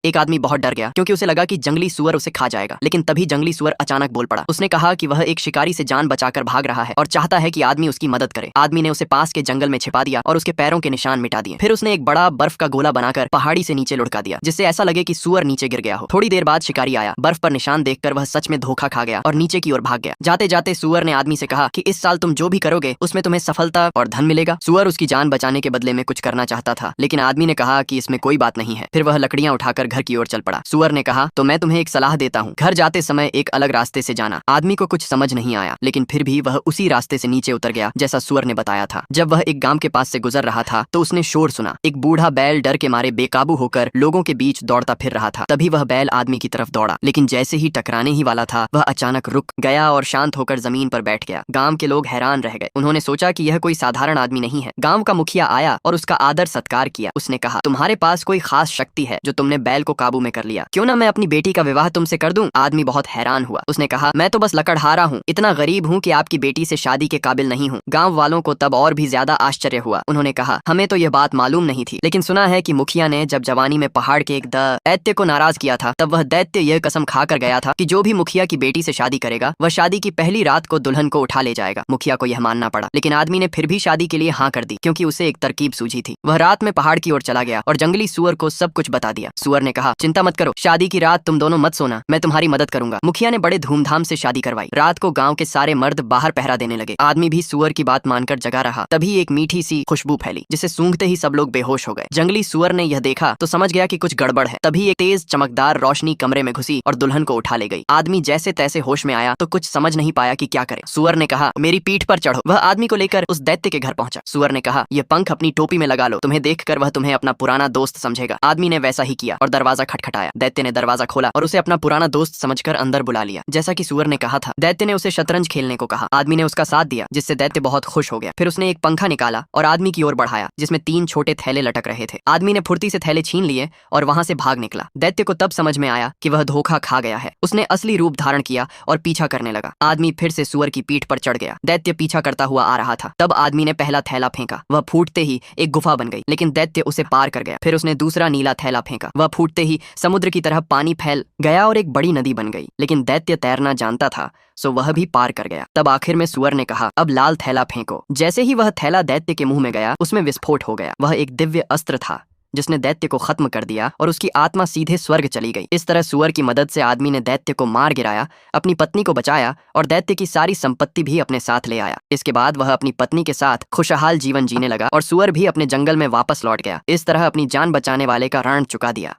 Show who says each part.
Speaker 1: एक आदमी बहुत डर गया क्योंकि उसे लगा कि जंगली सुअर उसे खा जाएगा। लेकिन तभी जंगली सुअर अचानक बोल पड़ा। उसने कहा कि वह एक शिकारी से जान बचाकर भाग रहा है और चाहता है कि आदमी उसकी मदद करे। आदमी ने उसे पास के जंगल में छिपा दिया और उसके पैरों के निशान मिटा दिए। फिर उसने एक बड़ा बर्फ का गोला बनाकर पहाड़ी से नीचे लुढ़का दिया, जिससे ऐसा लगे कि सुअर नीचे गिर गया हो। थोड़ी देर बाद शिकारी आया। बर्फ पर निशान देखकर वह सच में धोखा खा गया और नीचे की ओर भाग गया। जाते जाते सुअर ने आदमी से कहा कि इस साल तुम जो भी करोगे उसमें तुम्हें सफलता और धन मिलेगा। सुअर उसकी जान बचाने के बदले में कुछ करना चाहता था, लेकिन आदमी ने कहा कि इसमें कोई बात नहीं है। फिर वह लकड़ियां उठाकर घर की ओर चल पड़ा। सुअर ने कहा, तो मैं तुम्हें एक सलाह देता हूँ, घर जाते समय एक अलग रास्ते से जाना। आदमी को कुछ समझ नहीं आया, लेकिन फिर भी वह उसी रास्ते से नीचे उतर गया जैसा सुअर ने बताया था। जब वह एक गांव के पास से गुजर रहा था तो उसने शोर सुना। एक बूढ़ा बैल डर के मारे बेकाबू होकर लोगों के बीच दौड़ता फिर रहा था। तभी वह बैल आदमी की तरफ दौड़ा, लेकिन जैसे ही टकराने ही वाला था वह अचानक रुक गया और शांत होकर जमीन पर बैठ गया। गांव के लोग हैरान रह गए। उन्होंने सोचा कि यह कोई साधारण आदमी नहीं है। गांव का मुखिया आया और उसका आदर सत्कार किया। उसने कहा, तुम्हारे पास कोई खास शक्ति है जो तुमने बैल को काबू में कर लिया। क्यों ना मैं अपनी बेटी का विवाह तुमसे कर दूं? आदमी बहुत हैरान हुआ। उसने कहा, मैं तो बस लकड़हारा हूँ, इतना गरीब हूँ कि आपकी बेटी से शादी के काबिल नहीं हूँ। गांव वालों को तब और भी ज्यादा आश्चर्य हुआ। उन्होंने कहा, हमें तो यह बात मालूम नहीं थी, लेकिन सुना है कि मुखिया ने जब जवानी में पहाड़ के एक दैत्य को नाराज किया था, तब वह दैत्य यह कसम खाकर गया था कि जो भी मुखिया की बेटी से शादी करेगा वह शादी की पहली रात को दुल्हन को उठा ले जाएगा। मुखिया को यह मानना पड़ा, लेकिन आदमी ने फिर भी शादी के लिए हाँ कर दी, क्योंकि उसे एक तरकीब सूझी थी। वह रात में पहाड़ की ओर चला गया और जंगली सुअर को सब कुछ बता दिया। सुअर ने कहा, चिंता मत करो, शादी की रात तुम दोनों मत सोना, मैं तुम्हारी मदद करूंगा। मुखिया ने बड़े धूमधाम से शादी करवाई। रात को गांव के सारे मर्द बाहर पहरा देने लगे। आदमी भी सुअर की बात मानकर जगा रहा। तभी एक मीठी सी खुशबू फैली, जिसे सूंघते ही सब लोग बेहोश हो गए। जंगली सुअर ने यह देखा तो समझ गया कि कुछ गड़बड़ है। तभी एक तेज चमकदार रोशनी कमरे में घुसी और दुल्हन को उठा ले गई। आदमी जैसे तैसे होश में आया तो कुछ समझ नहीं पाया कि क्या करे। सुअर ने कहा, मेरी पीठ पर चढ़ो। वह आदमी को लेकर उस दैत्य के घर पहुंचा। सुअर ने कहा, यह पंख अपनी टोपी में लगा लो, तुम्हें देखकर वह तुम्हें अपना पुराना दोस्त समझेगा। आदमी ने वैसा ही किया और दरवाजा खटखटाया। दैत्य ने दरवाजा खोला और उसे अपना पुराना दोस्त समझकर अंदर बुला लिया, जैसा कि सुअर ने कहा था। दैत्य ने उसे शतरंज खेलने को कहा। आदमी ने उसका साथ दिया, जिससे दैत्य बहुत खुश हो गया। फिर उसने एक पंखा निकाला और आदमी की ओर बढ़ाया, जिसमें 3 छोटे थैले लटक रहे थे। आदमी ने फुर्ती से थैले छीन लिए और वहां से भाग निकला। दैत्य को तब समझ में आया कि वह धोखा खा गया है। उसने असली रूप धारण किया और पीछा करने लगा। आदमी फिर से सुअर की पीठ पर चढ़ गया। दैत्य पीछा करता हुआ आ रहा था। तब आदमी ने पहला थैला फेंका। वह फूटते ही एक गुफा बन गई, लेकिन दैत्य उसे पार कर गया। फिर उसने दूसरा नीला थैला फेंका। वह फूटते ही समुद्र की तरह पानी फैल गया और एक बड़ी नदी बन गई। लेकिन दैत्य तैरना जानता था, सो वह भी पार कर गया। तब आखिर में सुअर ने कहा, अब लाल थैला फेंको। जैसे ही वह थैला दैत्य के मुंह में गया, उसमें विस्फोट हो गया। वह एक दिव्य अस्त्र था जिसने दैत्य को खत्म कर दिया और उसकी आत्मा सीधे स्वर्ग चली गई। इस तरह सुअर की मदद से आदमी ने दैत्य को मार गिराया, अपनी पत्नी को बचाया और दैत्य की सारी संपत्ति भी अपने साथ ले आया। इसके बाद वह अपनी पत्नी के साथ खुशहाल जीवन जीने लगा और सुअर भी अपने जंगल में वापस लौट गया। इस तरह अपनी जान बचाने वाले का ऋण चुका दिया।